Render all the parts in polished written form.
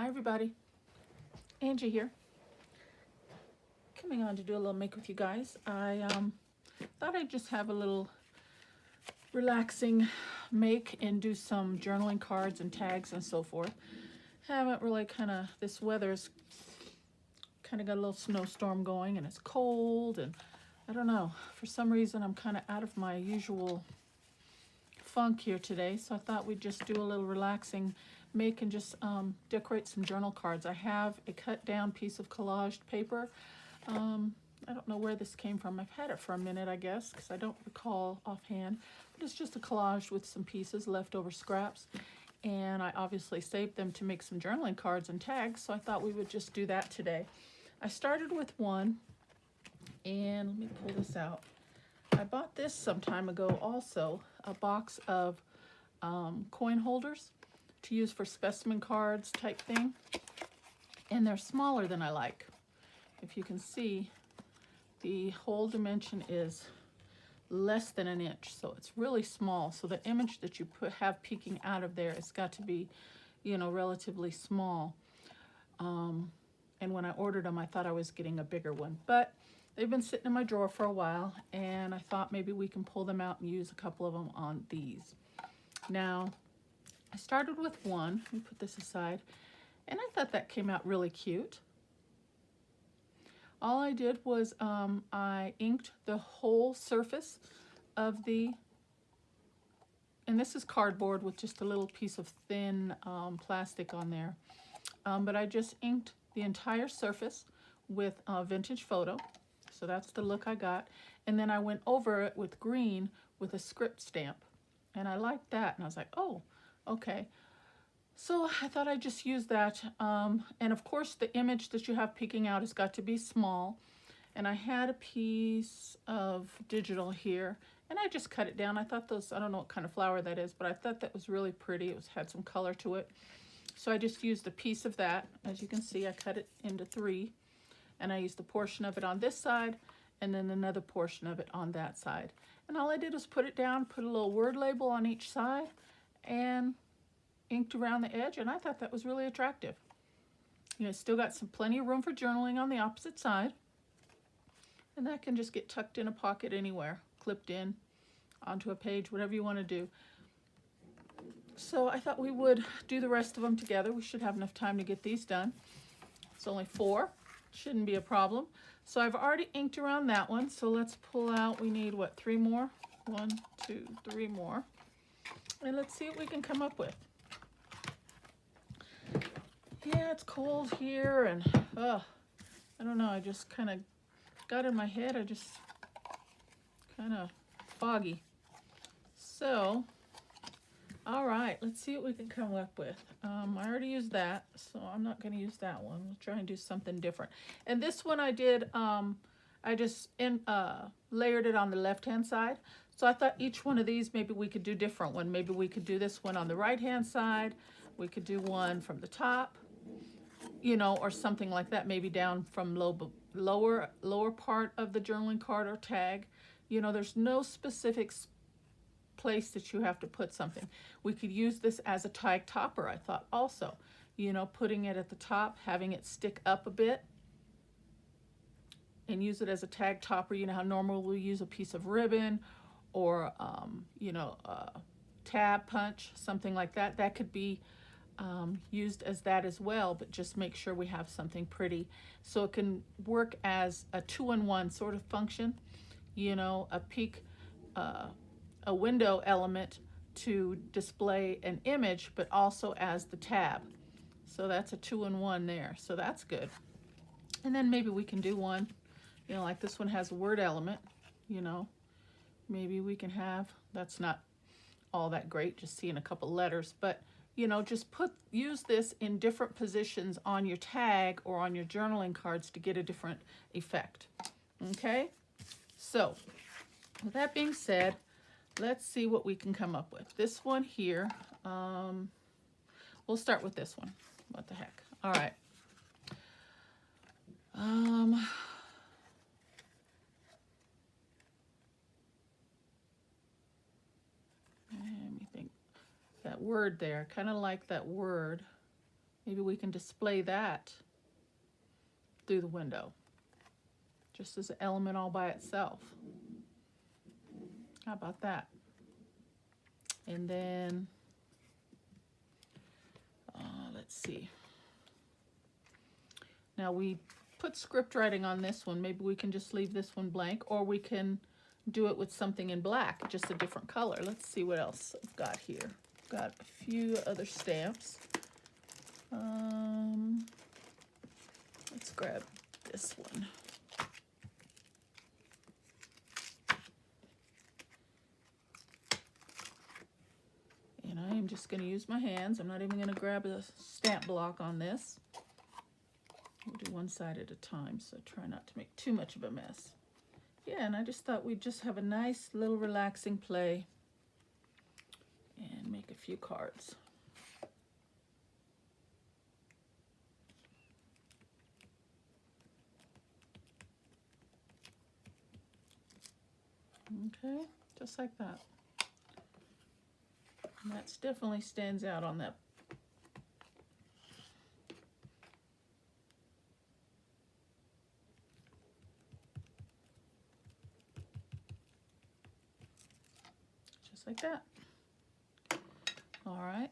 Hi everybody, Angie here, coming on to do a little make with you guys. I thought I'd just have a little relaxing make and do some journaling cards and tags and so forth. Haven't really this weather's kind of got a little snowstorm going and it's cold and I don't know, for some reason I'm kind of out of my usual funk here today, so I thought we'd just do a little relaxing make and just decorate some journal cards. I have a cut down piece of collaged paper. I don't know where this came from. I've had it for a minute, I guess, because I don't recall offhand, but it's just a collage with some pieces, leftover scraps, and I obviously saved them to make some journaling cards and tags, so I thought we would just do that today. I started with one, and let me pull this out. I bought this some time ago also, a box of coin holders to use for specimen cards type thing, and they're smaller than I like. If you can see, the hole dimension is less than an inch, so it's really small, so the image that you have peeking out of there, it's got to be, you know, relatively small. And when I ordered them, I thought I was getting a bigger one, but they've been sitting in my drawer for a while, and I thought maybe we can pull them out and use a couple of them on these. Now, I started with one. Let me put this aside, and I thought that came out really cute. All I did was I inked the whole surface of the, and this is cardboard with just a little piece of thin plastic on there, but I just inked the entire surface with a vintage photo. So that's the look I got. And then I went over it with green with a script stamp. And I liked that. And I was like, oh, okay. So I thought I'd just use that. And of course, the image that you have peeking out has got to be small. And I had a piece of digital here. And I just cut it down. I thought those, I don't know what kind of flower that is, but I thought that was really pretty. It had some color to it. So I just used a piece of that. As you can see, I cut it into 3. And I used a portion of it on this side and then another portion of it on that side. And all I did was put it down, put a little word label on each side, and inked around the edge, and I thought that was really attractive. You know, still got some plenty of room for journaling on the opposite side. And that can just get tucked in a pocket anywhere, clipped in onto a page, whatever you want to do. So I thought we would do the rest of them together. We should have enough time to get these done. It's only 4. Shouldn't be a problem. So I've already inked around that one. So let's pull out, we need what, 3 more? 1, 2, 3 more. And let's see what we can come up with. Yeah, it's cold here and I don't know, I just kind of got in my head, I just kind of foggy. So, all right, let's see what we can come up with. I already used that, so I'm not going to use that one. We'll try and do something different. And this one I did, I just layered it on the left-hand side. So I thought each one of these, maybe we could do different one. Maybe we could do this one on the right-hand side. We could do one from the top, you know, or something like that. Maybe down from lower part of the journaling card or tag. You know, there's no specific place that you have to put something. We could use this as a tag topper, I thought also. You know, putting it at the top, having it stick up a bit, and use it as a tag topper. You know how normally we'll use a piece of ribbon or, you know, a tab punch, something like that. That could be used as that as well, but just make sure we have something pretty. So it can work as a 2-in-1 sort of function, you know, a window element to display an image, but also as the tab. So that's a 2-in-1 there. So that's good. And then maybe we can do one, you know, like this one has a word element, you know, maybe we can have, that's not all that great, just seeing a couple letters, but you know, just use this in different positions on your tag or on your journaling cards to get a different effect. Okay, so with that being said, let's see what we can come up with. This one here, we'll start with this one. What the heck? All right. Let me think. That word there, kind of like that word maybe we can display that through the window, just as an element all by itself. How about that? And then, let's see. Now we put script writing on this one. Maybe we can just leave this one blank, or we can do it with something in black, just a different color. Let's see what else I've got here. Got a few other stamps. Let's grab this one. And I am just going to use my hands. I'm not even going to grab a stamp block on this. We'll do one side at a time, so try not to make too much of a mess. Yeah, and I just thought we'd just have a nice little relaxing play and make a few cards. Okay, just like that. And that definitely stands out on that. Just like that. All right.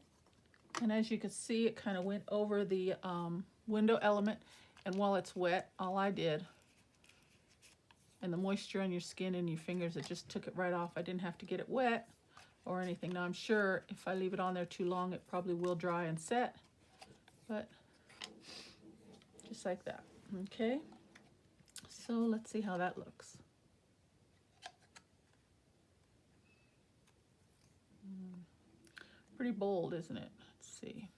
And as you can see, it kind of went over the window element. And while it's wet, all I did, and the moisture on your skin and your fingers, it just took it right off. I didn't have to get it wet or anything. Now I'm sure if I leave it on there too long, it probably will dry and set, but just like that. Okay, so let's see how that looks. Pretty bold, isn't it? Let's see.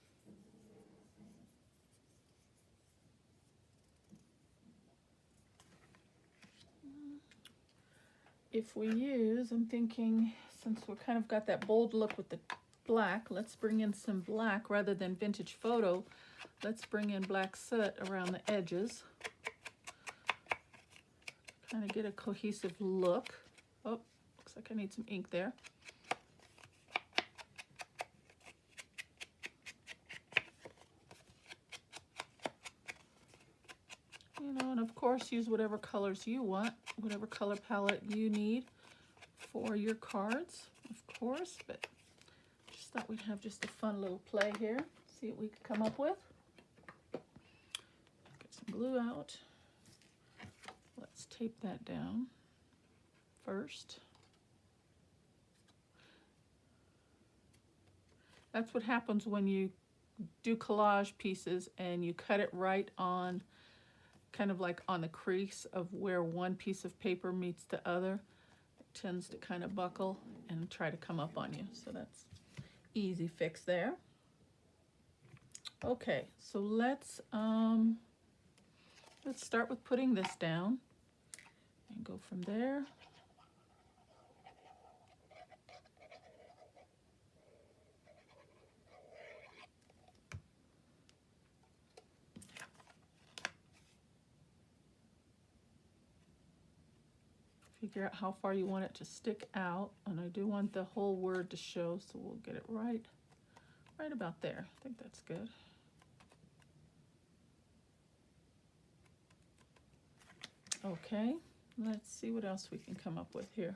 If we use, I'm thinking, since we're kind of got that bold look with the black, let's bring in some black rather than vintage photo. Let's bring in black soot around the edges. Kind of get a cohesive look. Oh, looks like I need some ink there. You know, and of course use whatever colors you want, whatever color palette you need for your cards, of course, but just thought we'd have just a fun little play here. See what we could come up with. Get some glue out. Let's tape that down first. That's what happens when you do collage pieces and you cut it right on, kind of like on the crease of where one piece of paper meets the other. It tends to kind of buckle and try to come up on you. So that's easy fix there. Okay, so let's start with putting this down and go from there. Figure out how far you want it to stick out, and I do want the whole word to show, so we'll get it right about there. I think that's good. Okay, let's see what else we can come up with here.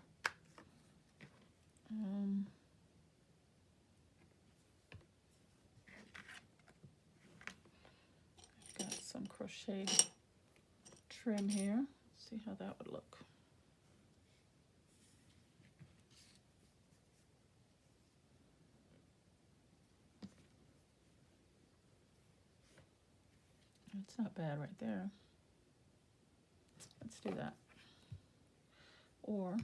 I've got some crochet trim here. Let's see how that would look. It's not bad right there. Let's do that. Or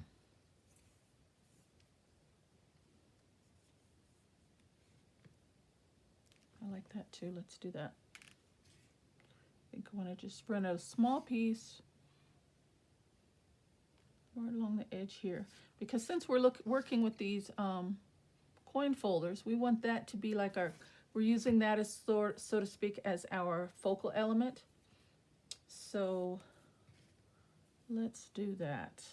I like that too. Let's do that. I think I want to just run a small piece right along the edge here, because since we're working with these coin folders, we want that to be like we're using that as so to speak as our focal element. So let's do that.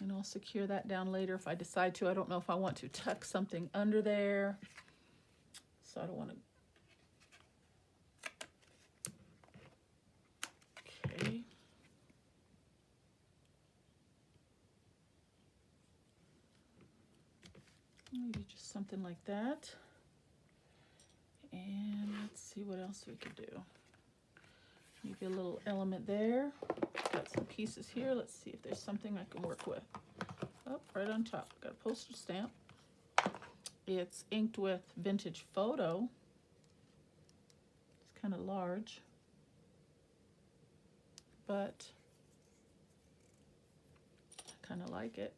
And I'll secure that down later if I decide to. I don't know if I want to tuck something under there. So I don't want to. Okay. Maybe just something like that. And let's see what else we could do. Maybe a little element there. Got some pieces here. Let's see if there's something I can work with. Oh, right on top. Got a postage stamp. It's inked with Vintage Photo. It's kind of large, but I kind of like it.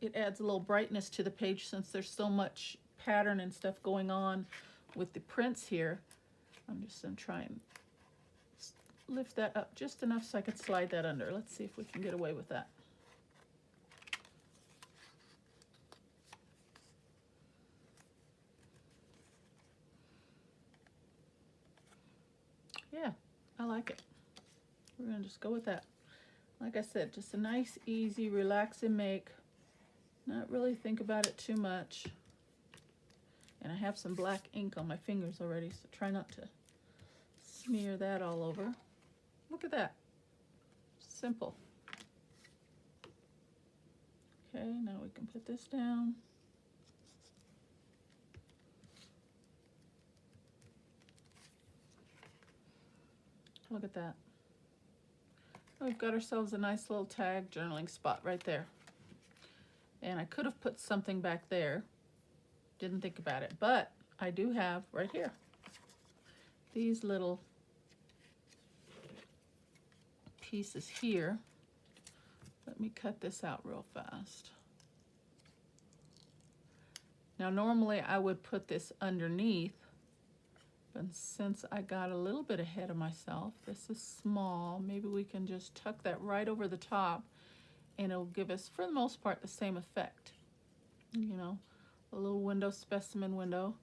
It adds a little brightness to the page since there's so much pattern and stuff going on with the prints here. I'm just going to try and lift that up just enough so I could slide that under. Let's see if we can get away with that. Yeah, I like it. We're going to just go with that. Like I said, just a nice, easy, relaxing make. Not really think about it too much. And I have some black ink on my fingers already, so try not to smear that all over. Look at that. Simple. Okay, now we can put this down. Look at that. We've got ourselves a nice little tag journaling spot right there. And I could have put something back there. Didn't think about it, but I do have right here these little pieces here. Let me cut this out real fast. Now normally I would put this underneath, but since I got a little bit ahead of myself, this is small, maybe we can just tuck that right over the top and it'll give us, for the most part, the same effect. You know, a little window, specimen window.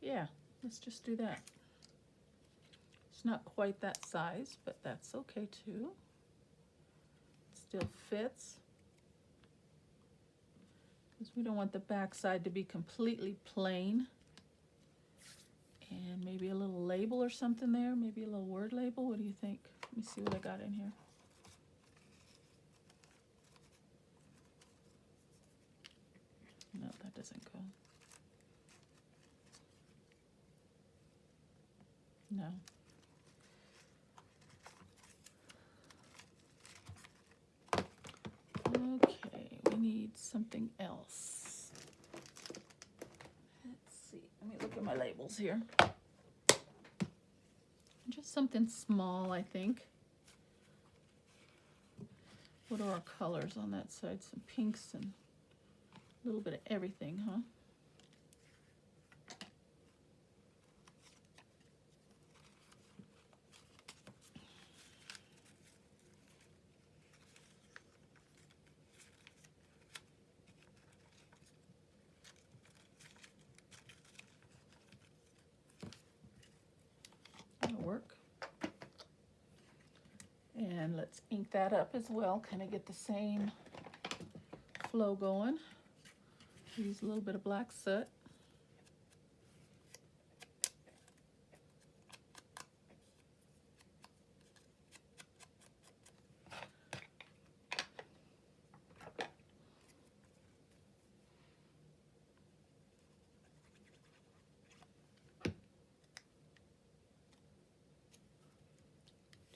Yeah, let's just do that. It's not quite that size, but that's okay too. It still fits. Because we don't want the back side to be completely plain. And maybe a little label or something there, maybe a little word label. What do you think? Let me see what I got in here. No, that doesn't go. No. Okay, we need something else. Let's see. Let me look at my labels here. Just something small, I think. What are our colors on that side? Some pinks and a little bit of everything, huh? That'll work. And let's ink that up as well, kind of get the same flow going. Use a little bit of black soot.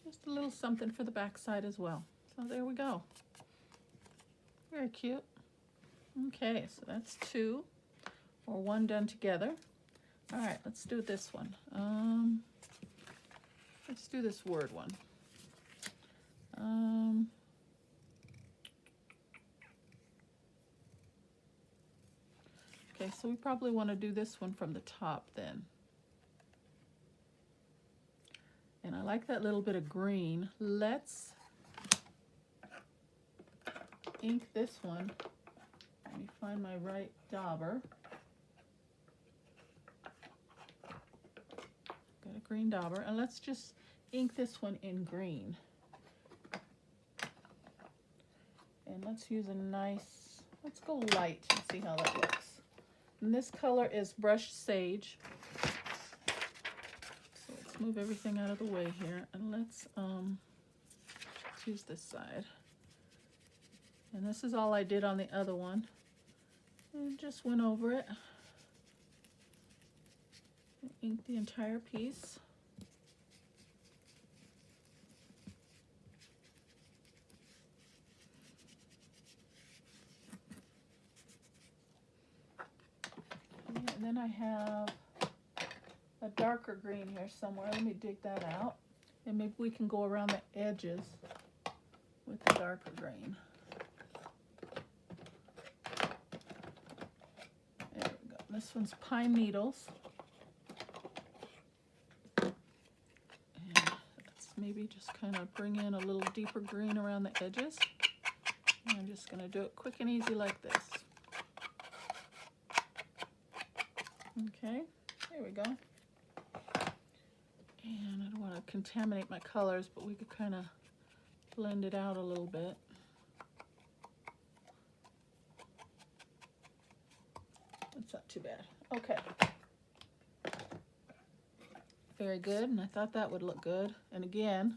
Just a little something for the back side as well. So there we go. Very cute. Okay, so that's 2 or 1 done together. All right, let's do this one. Let's do this word one. Okay, so we probably want to do this one from the top then. And I like that little bit of green. Let's ink this one. Let me find my right dauber. Got a green dauber. And let's just ink this one in green. And let's use a nice, let's go light and see how that looks. And this color is Brushed Sage. So let's move everything out of the way here, and let's use this side. And this is all I did on the other one. And just went over it. And inked the entire piece. And then I have a darker green here somewhere. Let me dig that out. And maybe we can go around the edges with the darker green. There we go. This one's Pine Needles. And let's maybe just kind of bring in a little deeper green around the edges. And I'm just going to do it quick and easy like this. Okay, there we go. And I don't want to contaminate my colors, but we could kind of blend it out a little bit. That's not too bad. Okay. Very good, and I thought that would look good. And again,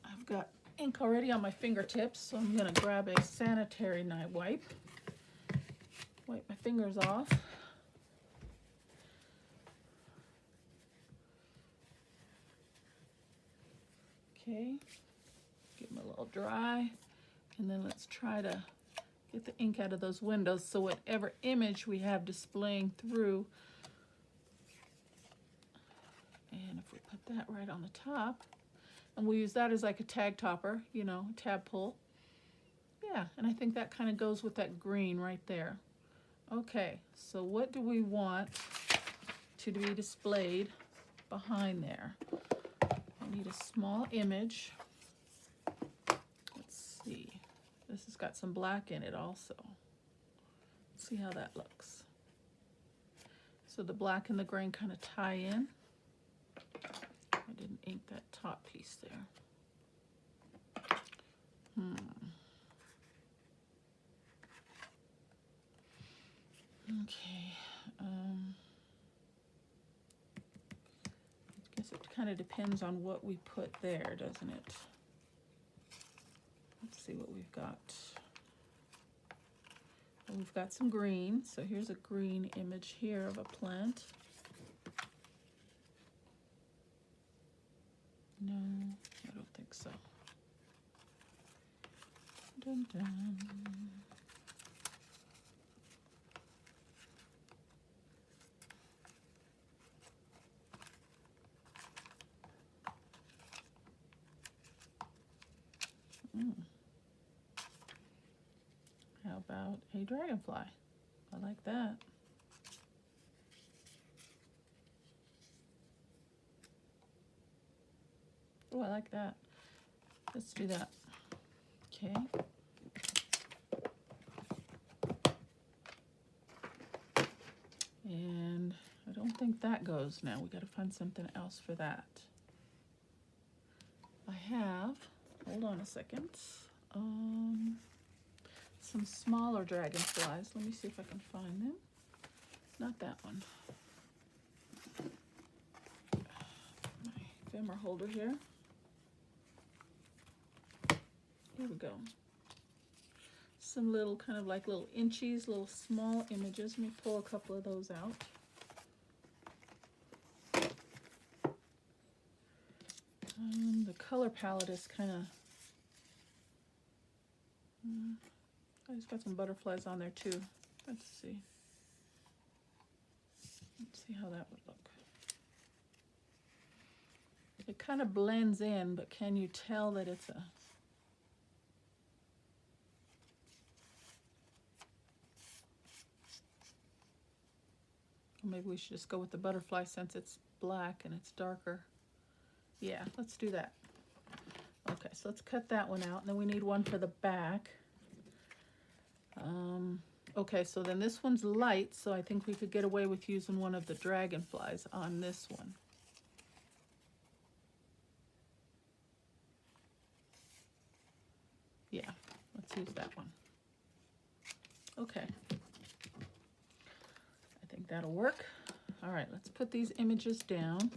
I've got ink already on my fingertips, so I'm going to grab a sanitary wipe. Wipe my fingers off. Okay, give them a little dry, and then let's try to get the ink out of those windows so whatever image we have displaying through, and if we put that right on the top, and we'll use that as like a tag topper, you know, tab pull. Yeah, and I think that kind of goes with that green right there. Okay, so what do we want to be displayed behind there? I need a small image. Let's see. This has got some black in it also. Let's see how that looks. So the black and the green kind of tie in. I didn't ink that top piece there. Okay. I guess it kind of depends on what we put there, doesn't it? Let's see what we've got. Well, we've got some green, so here's a green image here of a plant. No, I don't think so. Dun, dun. How about a dragonfly? I like that. Oh, I like that. Let's do that. Okay. And I don't think that goes now. We got to find something else for that. I have, hold on a second, some smaller dragonflies. Let me see if I can find them. Not that one. My ephemera holder here. Here we go. Some little kind of like little inchies, little small images. Let me pull a couple of those out. The color palette is kind of, I just got some butterflies on there too. Let's see. Let's see how that would look. It kind of blends in, but can you tell that it's a, maybe we should just go with the butterfly since it's black and it's darker. Yeah, let's do that. Okay, so let's cut that one out, and then we need one for the back. Okay, so then this one's light, so I think we could get away with using one of the dragonflies on this one. Yeah, let's use that one. Okay. I think that'll work. All right, let's put these images down.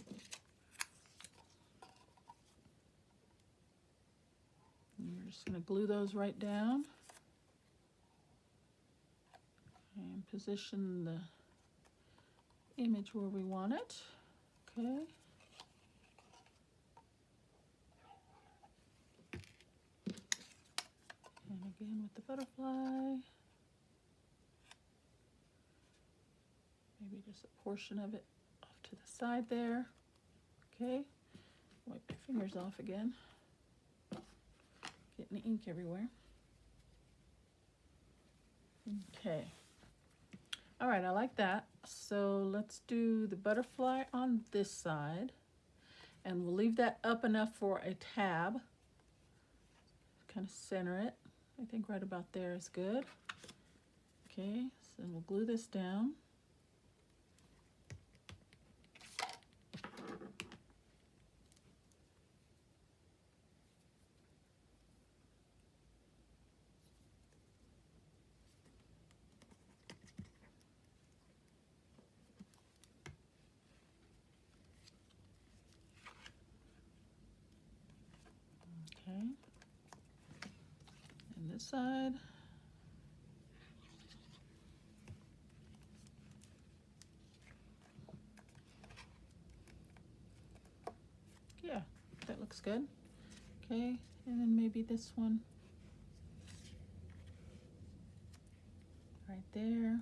And we're just going to glue those right down. And position the image where we want it. Okay. And again with the butterfly. Maybe just a portion of it off to the side there. Okay. Wipe my fingers off again. Getting ink everywhere. Okay. All right, I like that. So let's do the butterfly on this side. And we'll leave that up enough for a tab. Kind of center it. I think right about there is good. Okay, so we'll glue this down. Okay. And this side. Yeah, that looks good. Okay, and then maybe this one right there.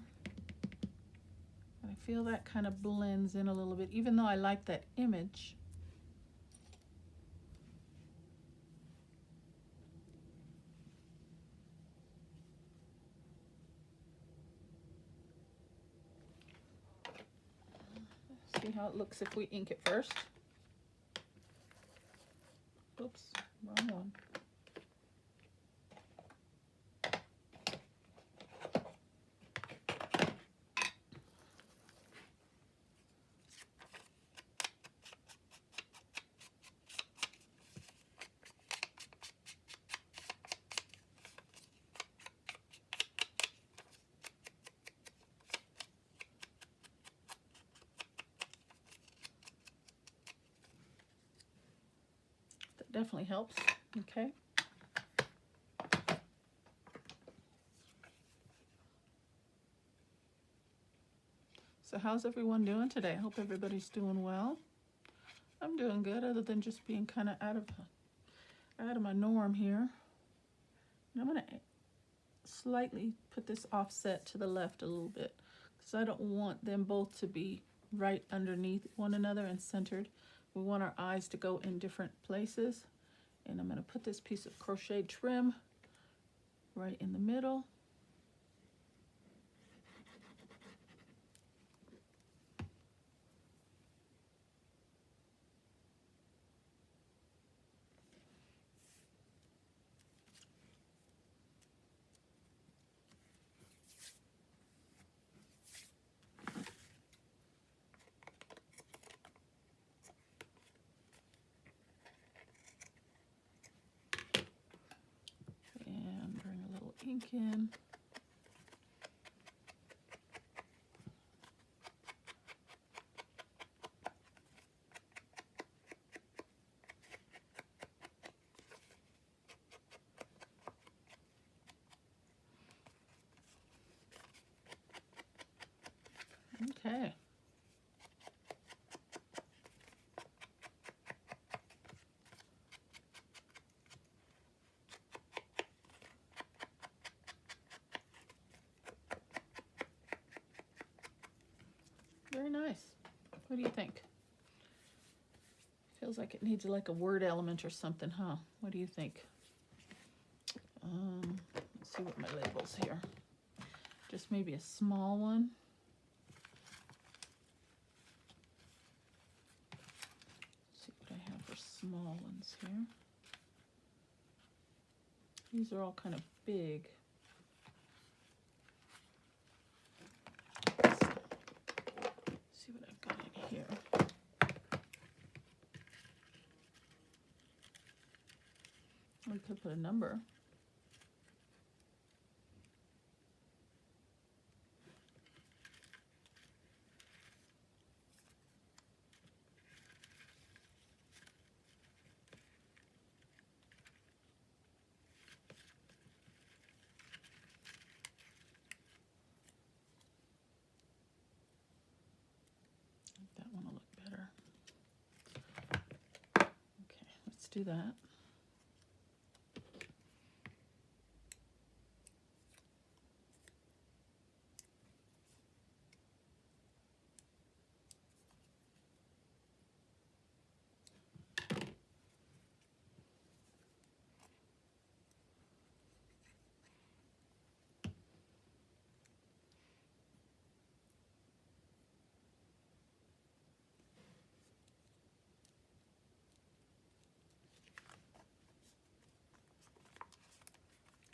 I feel that kind of blends in a little bit, even though I like that image. See how it looks if we ink it first. Oops, wrong one. That definitely helps. Okay. So how's everyone doing today? I hope everybody's doing well. I'm doing good, other than just being kind of out of my norm here. And I'm going to slightly put this offset to the left a little bit, because I don't want them both to be right underneath one another and centered. We want our eyes to go in different places. And I'm going to put this piece of crochet trim right in the middle. And bring a little ink in. Okay. Very nice. What do you think? Feels like it needs like a word element or something, huh? What do you think? Let's see what my label's here. Just maybe a small one. Let's see what I have for small ones here. These are all kind of big. Let's see what I've got in here. We could put a number. do that.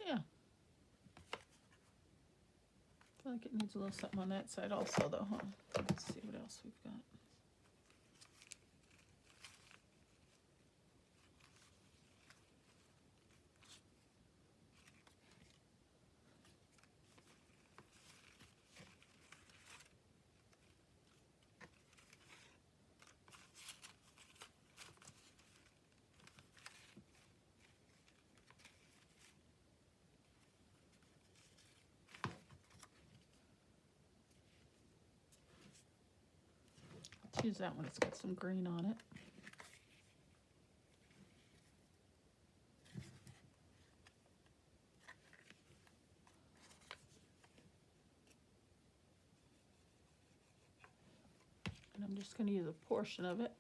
Yeah. I feel like it needs a little something on that side also though, huh? Let's see what else we've got. Let's use that one, it's got some green on it. And I'm just going to use a portion of it.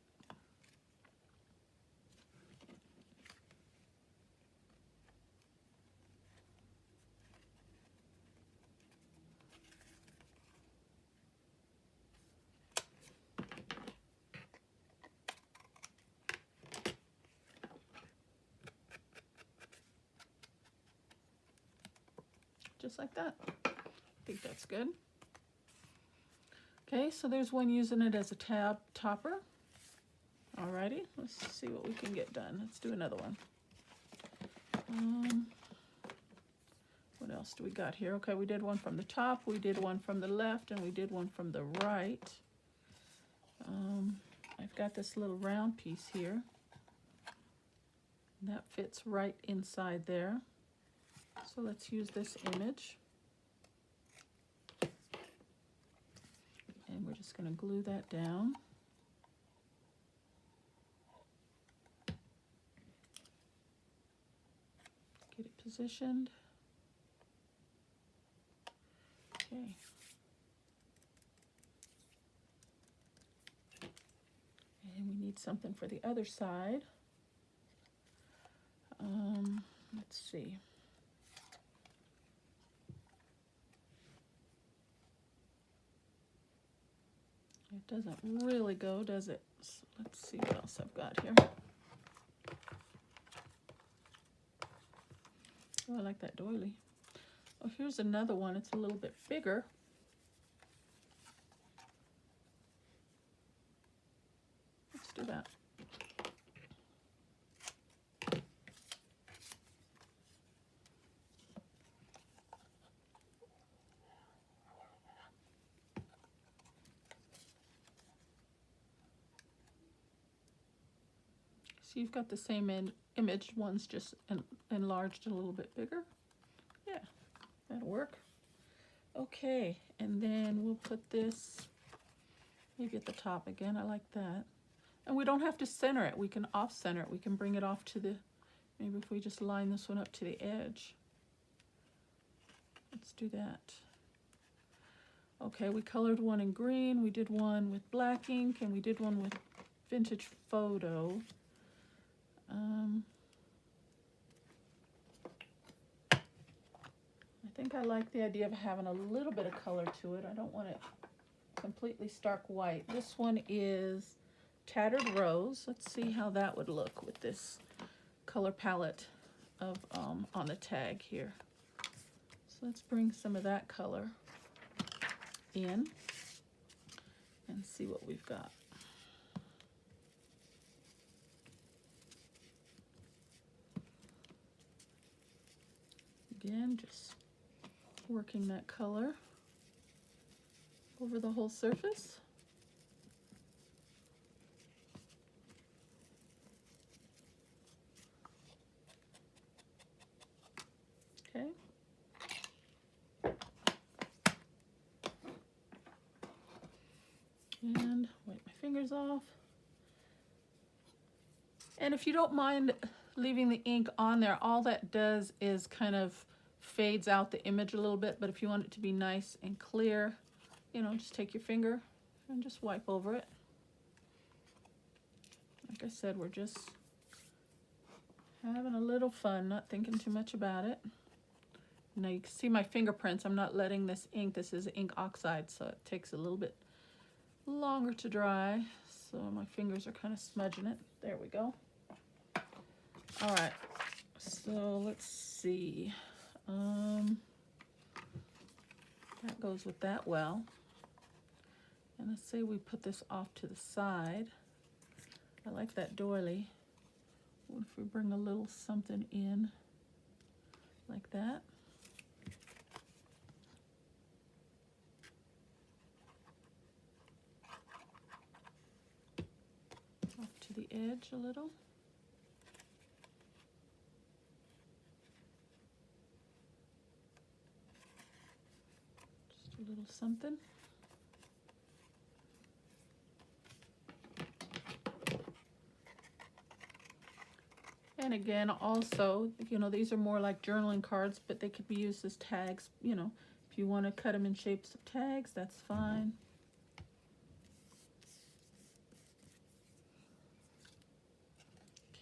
Just like that. I think that's good. Okay, so there's one using it as a tab topper. Alrighty, let's see what we can get done. Let's do another one. What else do we got here? Okay, we did one from the top, we did one from the left, and we did one from the right. I've got this little round piece here. That fits right inside there. So let's use this image. And we're just going to glue that down. Get it positioned. Okay. And we need something for the other side. Let's see. It doesn't really go, does it? So let's see what else I've got here. Oh, I like that doily. Oh, here's another one. It's a little bit bigger. Let's do that. So you've got the same image, one's just enlarged a little bit bigger. Yeah, that'll work. Okay, and then we'll put this maybe at the top again. I like that. And we don't have to center it. We can off center it. We can bring it off to the, maybe if we just line this one up to the edge. Let's do that. Okay, we colored one in green. We did one with black ink, and we did one with vintage photo. I think I like the idea of having a little bit of color to it. I don't want it completely stark white. This one is Tattered Rose. Let's see how that would look with this color palette of on the tag here. So let's bring some of that color in and see what we've got. Again, just working that color over the whole surface. Okay. And wipe my fingers off. And if you don't mind leaving the ink on there, all that does is kind of fades out the image a little bit. But if you want it to be nice and clear, you know, just take your finger and just wipe over it. Like I said, we're just having a little fun, not thinking too much about it. Now you can see my fingerprints. I'm not letting this ink, this is ink oxide, so it takes a little bit longer to dry. So my fingers are kind of smudging it. There we go. All right, so let's see. That goes with that well. And let's say we put this off to the side. I like that doily. What if we bring a little something in like that? Off to the edge a little. Just a little something. And again, also, you know, these are more like journaling cards, but they could be used as tags. You know, if you want to cut them in shapes of tags, that's fine.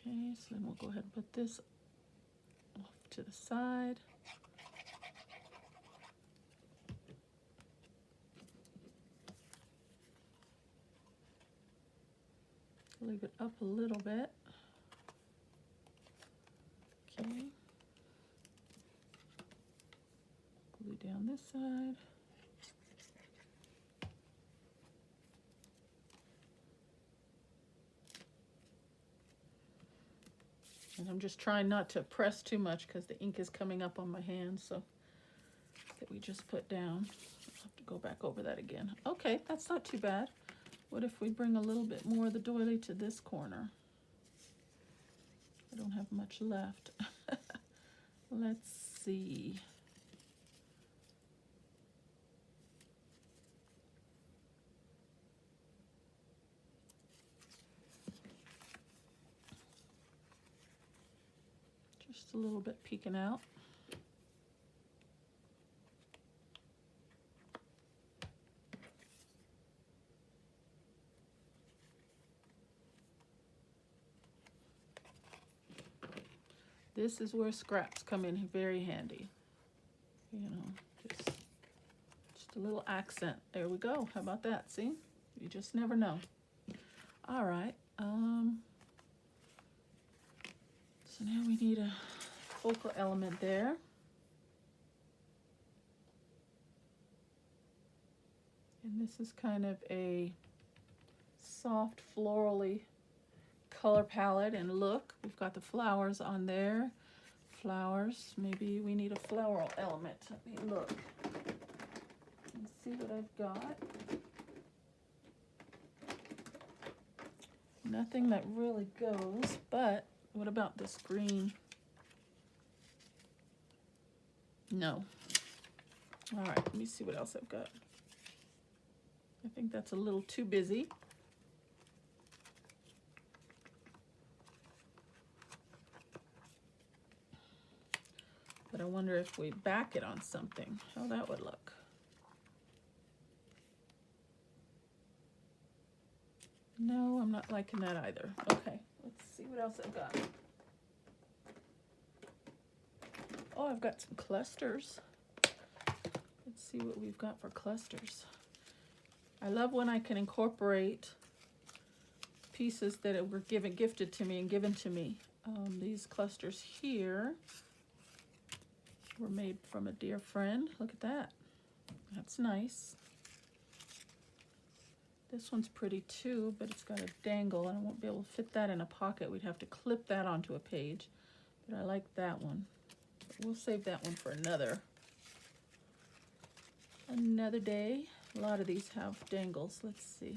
Okay, so then we'll go ahead and put this off to the side. Leave it up a little bit. Okay. Glue down this side. And I'm just trying not to press too much because the ink is coming up on my hand, so that we just put down. I'll have to go back over that again. Okay, that's not too bad. What if we bring a little bit more of the doily to this corner? I don't have much left. Let's see. Just a little bit peeking out. This is where scraps come in very handy. You know, just a little accent. There we go. How about that? See? You just never know. All right. So now we need a focal element there. And this is kind of a soft florally color palette and look. We've got the flowers on there. Flowers. Maybe we need a floral element. Let me look and see what I've got. Nothing that really goes, but what about this green? No. All right, let me see what else I've got. I think that's a little too busy. But I wonder if we back it on something, how that would look. No, I'm not liking that either. Okay, let's see what else I've got. Oh, I've got some clusters. Let's see what we've got for clusters. I love when I can incorporate pieces that were gifted to me and given to me. These clusters here were made from a dear friend. Look at that. That's nice. This one's pretty too, but it's got a dangle and I won't be able to fit that in a pocket. We'd have to clip that onto a page, but I like that one. But we'll save that one for another day. A lot of these have dangles. Let's see.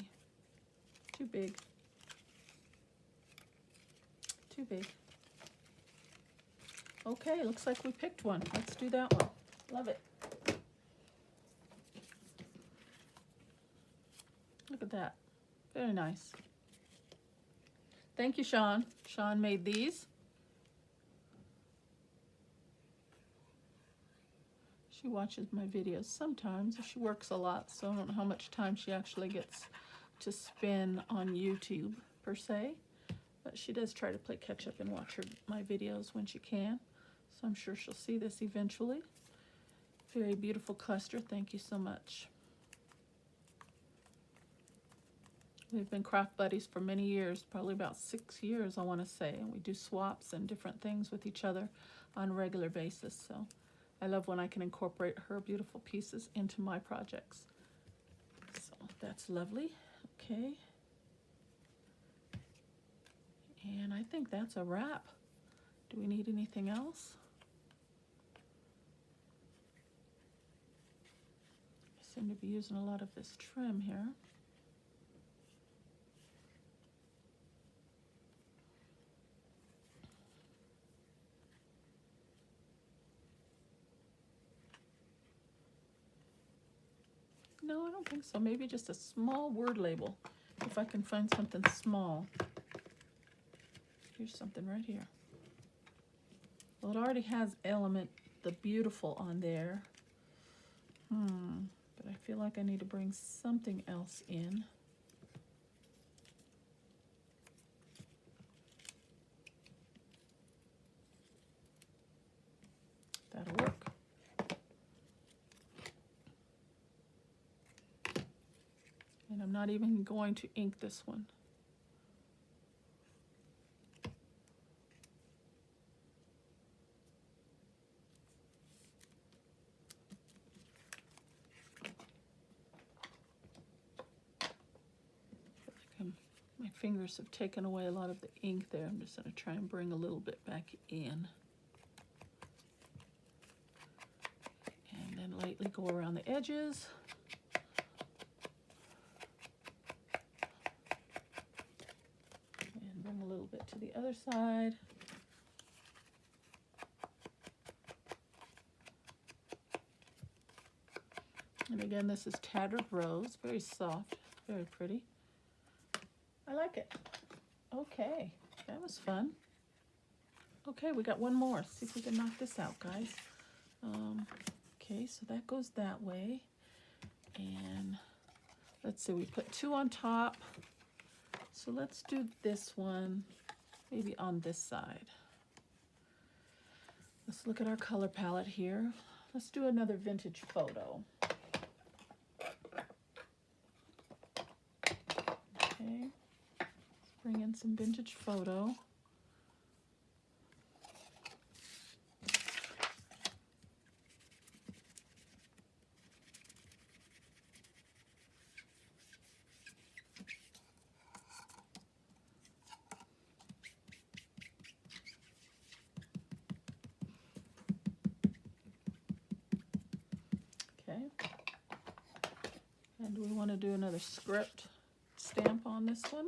Too big. Too big. Okay, looks like we picked one. Let's do that one. Love it. Look at that. Very nice. Thank you, Sean. Sean made these. She watches my videos sometimes. She works a lot, so I don't know how much time she actually gets to spend on YouTube per se. But she does try to play catch up and watch my videos when she can. So I'm sure she'll see this eventually. Very beautiful cluster. Thank you so much. We've been craft buddies for many years, probably about 6 years, I want to say. And we do swaps and different things with each other on a regular basis. So I love when I can incorporate her beautiful pieces into my projects. So that's lovely. Okay. And I think that's a wrap. Do we need anything else? I seem to be using a lot of this trim here. No, I don't think so. Maybe just a small word label, if I can find something small. Here's something right here. Well, it already has element, the beautiful on there. But I feel like I need to bring something else in. That'll work. And I'm not even going to ink this one. My fingers have taken away a lot of the ink there. I'm just going to try and bring a little bit back in. And then lightly go around the edges. And bring a little bit to the other side. And again, this is Tattered Rose, very soft, very pretty. I like it. Okay, that was fun. Okay, we got one more. See if we can knock this out, guys. Okay, so that goes that way. And let's see, we put 2 on top. So let's do this one, maybe on this side. Let's look at our color palette here. Let's do another vintage photo. Okay, let's bring in some vintage photo. Okay, and we want to do another script stamp on this one.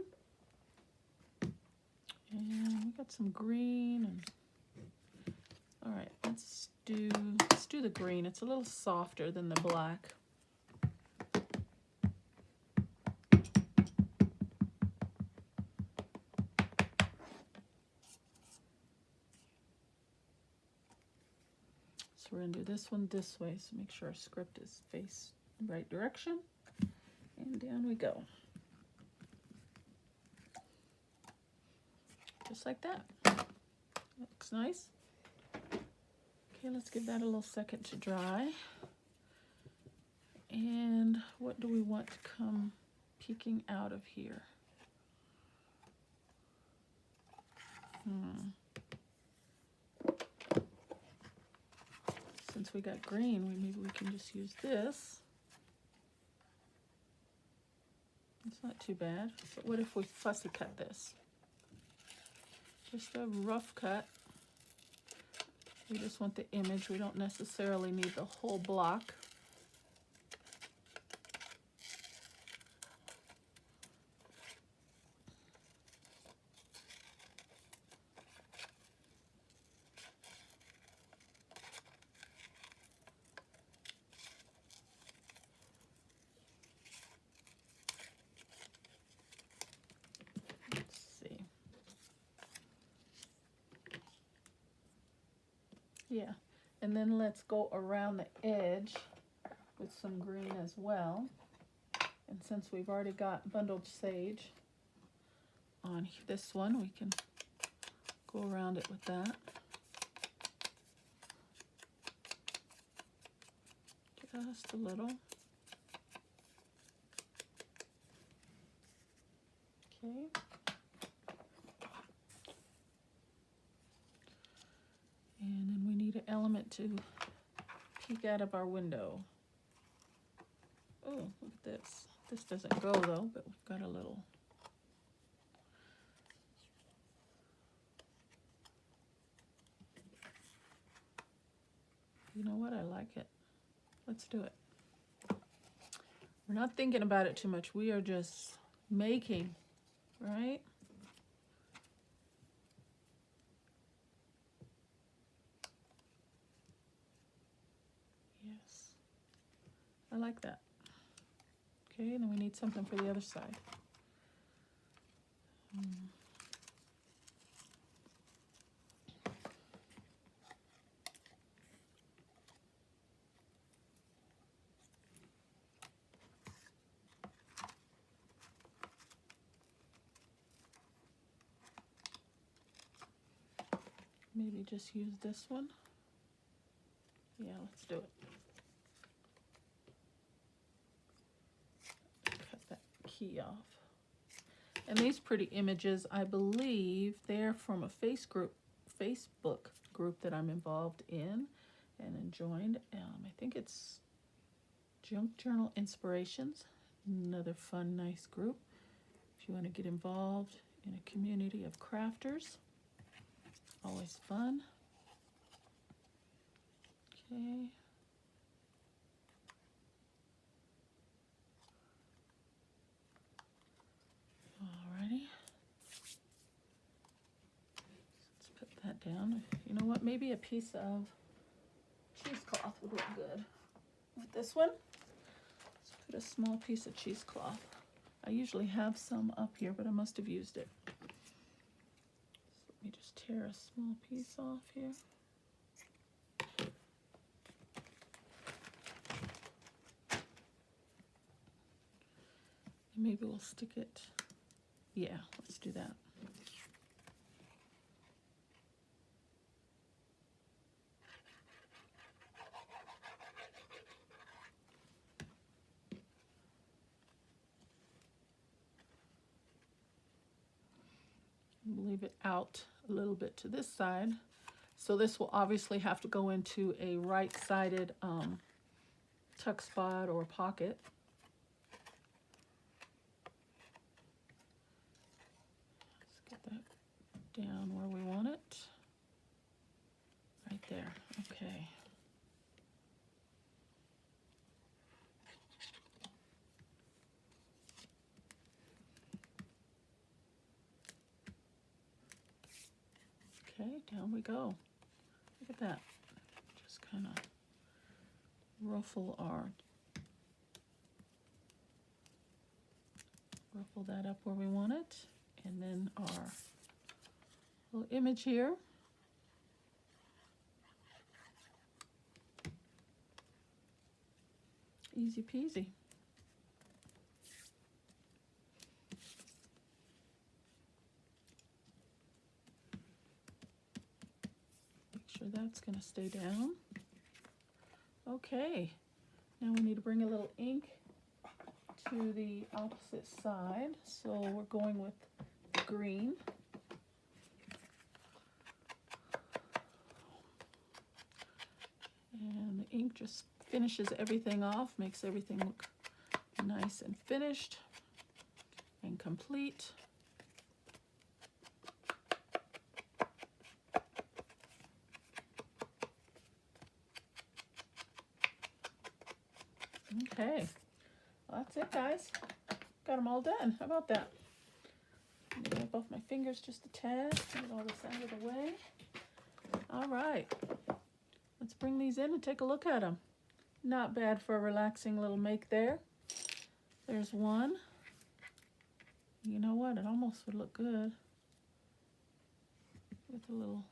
And we got some green and all right, let's do the green. It's a little softer than the black. So we're going to do this one this way, so make sure our script is faced the right direction. And down we go. Just like that. Looks nice. Okay, let's give that a little second to dry. And what do we want to come peeking out of here? Since we got green, maybe we can just use this. It's not too bad. But what if we fussy cut this? Just a rough cut. We just want the image. We don't necessarily need the whole block. Let's see. And then let's go around the edge with some green as well. And since we've already got bundled sage on this one, we can go around it with that. Just a little. Okay. And then we need an element to peek out of our window. Oh, look at this. This doesn't go though, but we've got a little. You know what? I like it. Let's do it. We're not thinking about it too much. We are just making, right? Yes. I like that. Okay, and then we need something for the other side. Maybe just use this one. Yeah, let's do it. Cut that key off. And these pretty images, I believe they're from a Facebook group that I'm involved in and joined. I think it's Junk Journal Inspirations. Another fun, nice group. If you want to get involved in a community of crafters, always fun. Okay. Alrighty. Let's put that down. You know what? Maybe a piece of cheesecloth would look good. With this one, let's put a small piece of cheesecloth. I usually have some up here, but I must have used it. So let me just tear a small piece off here. Maybe we'll stick it. Yeah, let's do that. Leave it out a little bit to this side. So this will obviously have to go into a right-sided tuck spot or pocket. Let's get that down where we want it. Right there. Okay. Okay, down we go. Look at that. Just kind of ruffle that up where we want it. And then our little image here. Easy peasy. Make sure that's going to stay down. Okay, now we need to bring a little ink to the opposite side. So we're going with green. And the ink just finishes everything off, makes everything look nice and finished and complete. Okay, well, that's it, guys. Got them all done. How about that? Let me wipe off my fingers just a tad, get all this out of the way. All right, let's bring these in and take a look at them. Not bad for a relaxing little make there. There's one. You know what? It almost would look good with a little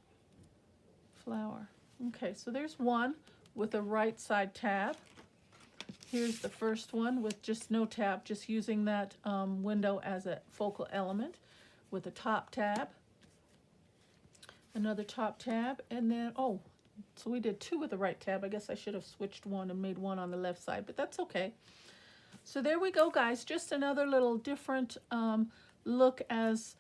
flower. Okay, so there's one with a right side tab. Here's the first one with just no tab, just using that window as a focal element with a top tab. Another top tab, and then, oh, so we did two with the right tab. I guess I should have switched one and made one on the left side, but that's okay. So there we go, guys. Just another little different look as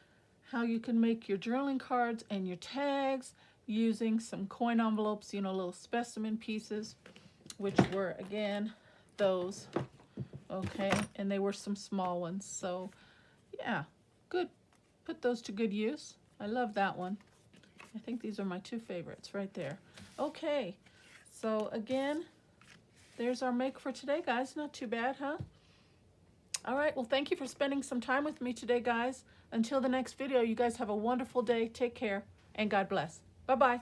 how you can make your journaling cards and your tags using some coin envelopes, you know, little specimen pieces, which were, again, those. Okay, and they were some small ones. So, yeah, good. Put those to good use. I love that one. I think these are my two favorites right there. Okay, so again, there's our make for today, guys. Not too bad, huh? All right, well, thank you for spending some time with me today, guys. Until the next video, you guys have a wonderful day. Take care, and God bless. Bye-bye.